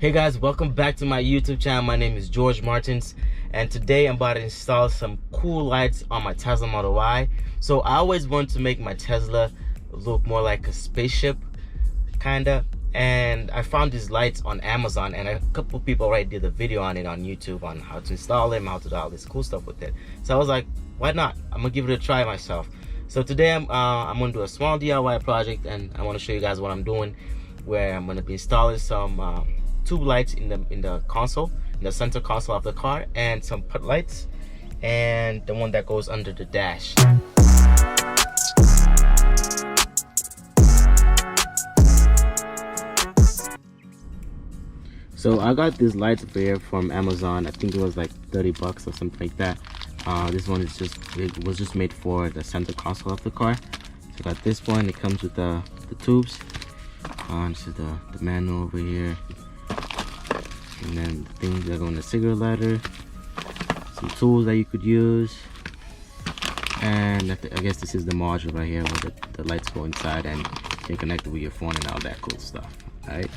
Hey guys, welcome back to my YouTube channel. My name is George Martins, and today I'm about to install some cool lights on my Tesla Model Y. So I always wanted to make my Tesla look more like a spaceship, kinda. And I found these lights on Amazon, and a couple people already did a video on it on YouTube on how to install them, how to do all this cool stuff with it. So I was like, why not? I'm gonna give it a try myself. So today I'm gonna do a small DIY project, and I want to show you guys what I'm doing, where I'm gonna be installing some tube lights in the console, in the center console of the car, and some put lights, and the one that goes under the dash. So I got these lights over here from Amazon. I think it was like 30 bucks or something like that. This one is it was just made for the center console of the car. So I got this one. It comes with the tubes. This is the manual over here. And then the things that go in the cigarette lighter, some tools that you could use, and I guess this is the module right here where the lights go inside and you can connect it with your phone and all that cool stuff. Alright,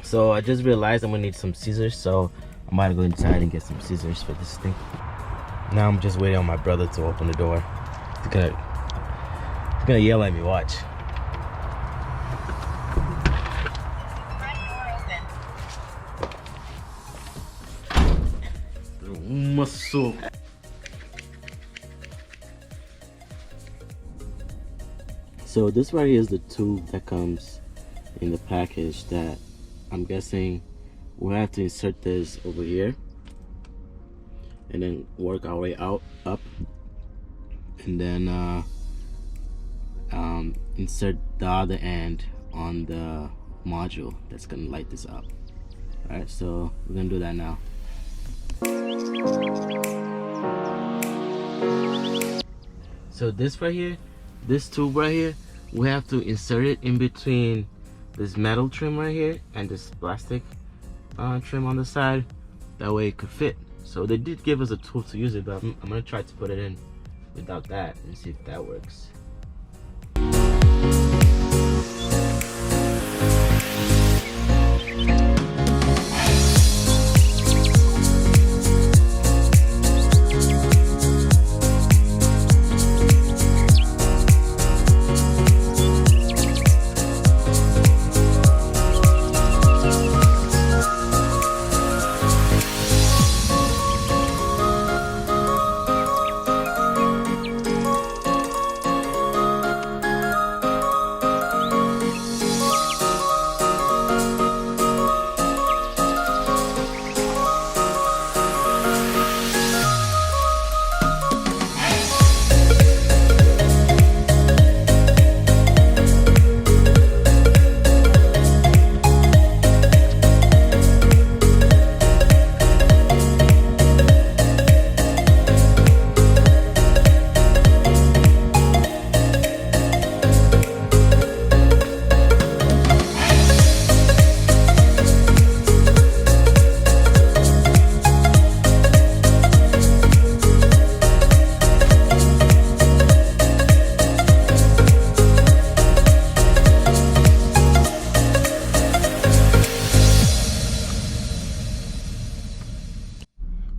so I just realized I'm gonna need some scissors, so I'm about to go inside and get some scissors for this thing. Now I'm just waiting on my brother to open the door. He's gonna yell at me, watch. Muscle. So this right here is the tube that comes in the package that I'm guessing we'll have to insert this over here and then work our way up, and then insert the other end on the module that's gonna light this up. Alright, so we're gonna do that now. So this right here, this tube right here, we have to insert it in between this metal trim right here and this plastic trim on the side. That way it could fit. So they did give us a tool to use it, but I'm gonna try to put it in without that and see if that works.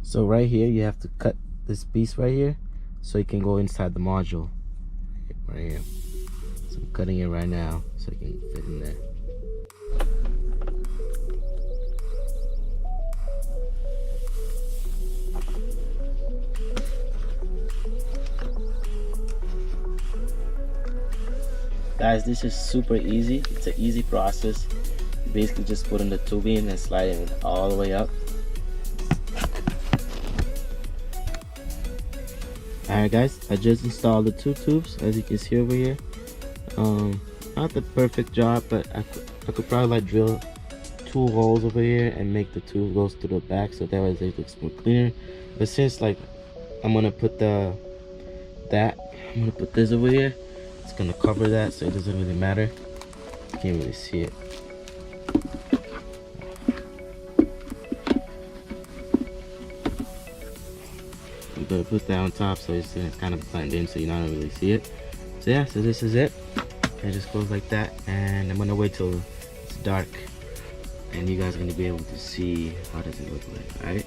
So right here, you have to cut this piece right here so it can go inside the module. Right here. So I'm cutting it right now so it can fit in there. Guys, this is super easy. It's an easy process. You basically just put in the tube in and slide it all the way up. Alright guys, I just installed the two tubes, as you can see over here. Not the perfect job, but I could probably like drill 2 holes over here and make the tube goes to the back, so that way it looks more cleaner. But since like I'm gonna put I'm gonna put this over here, it's gonna cover that, so it doesn't really matter. You can't really see it. I'm gonna put that on top so it's gonna kind of blend in so you don't really see it. So yeah, so this is it. It just goes like that, and I'm gonna wait till it's dark and you guys are gonna be able to see how does it look like. All right.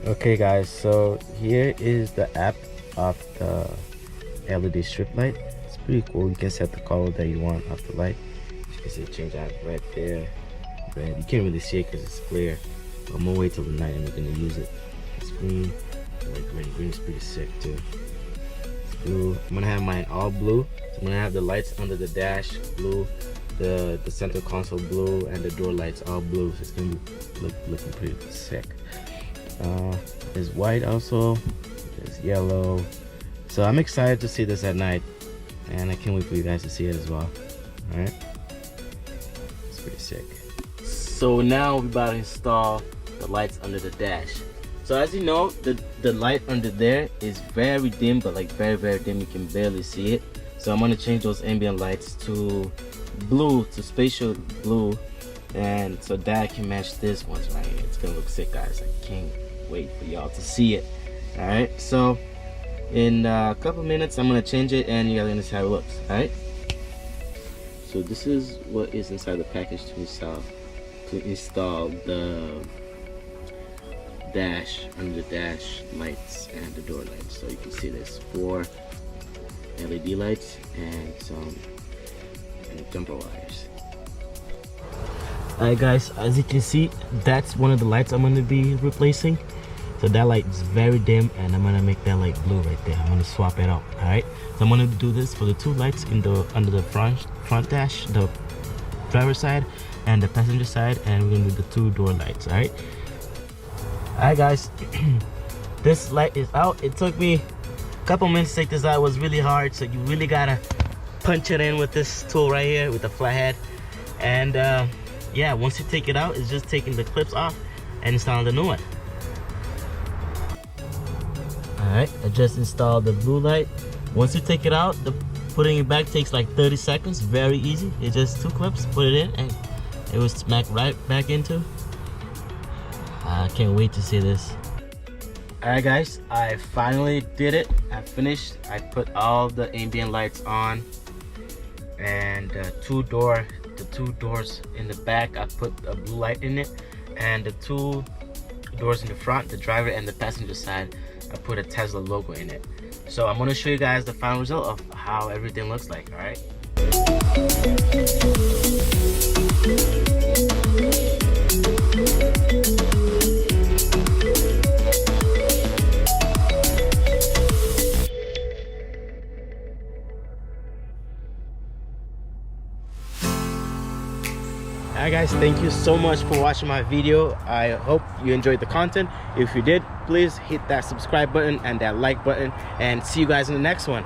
Okay guys, so here is the app of the LED strip light. It's pretty cool. You can set the color that you want of the light. You can see change out red there, red. You can't really see it because it's clear. But I'm gonna wait till the night and we're gonna use it. It's green, like green. Green is pretty sick too. It's blue. I'm gonna have mine all blue. So I'm gonna have the lights under the dash blue, the center console blue, and the door lights all blue. So it's gonna be looking pretty sick. There's white also. There's yellow. So I'm excited to see this at night, and I can't wait for you guys to see it as well. All right. It's pretty sick. So now we're about to install the lights under the dash. So as you know, the light under there is very dim, but like very dim. You can barely see it. So I'm gonna change those ambient lights to blue, to Spaceship blue, and so that can match this one right here. It's gonna look sick, guys. I can't wait for y'all to see it. All right. So in a couple minutes, I'm gonna change it, and you guys are gonna see how it looks. All right. So this is what is inside the package to install the dash, under the dash lights and the door lights. So you can see there's 4 LED lights and some jumper wires. Alright guys, as you can see, that's one of the lights I'm going to be replacing. So that light is very dim, and I'm going to make that light blue right there. I'm going to swap it out. Alright, so I'm going to do this for the 2 lights in the under the front dash, the driver side and the passenger side, and we're going to do the 2 door lights. Alright. Alright guys, this light is out. It took me a couple minutes to take this out. It was really hard, so you really gotta punch it in with this tool right here with the flathead. And yeah, once you take it out, it's just taking the clips off and installing the new one. Alright, I just installed the blue light. Once you take it out, putting it back takes like 30 seconds. Very easy. It's just 2 clips, put it in, and it was smacked right back into. I can't wait to see this. Alright guys, I finally did it. I finished. I put all the ambient lights on, and the 2 doors in the back, I put a blue light in it, and the 2 doors in the front, the driver and the passenger side, I put a Tesla logo in it. So I'm going to show you guys the final result of how everything looks like. Alright. Alright guys, thank you so much for watching my video. I hope you enjoyed the content. If you did, please hit that subscribe button and that like button, and see you guys in the next one.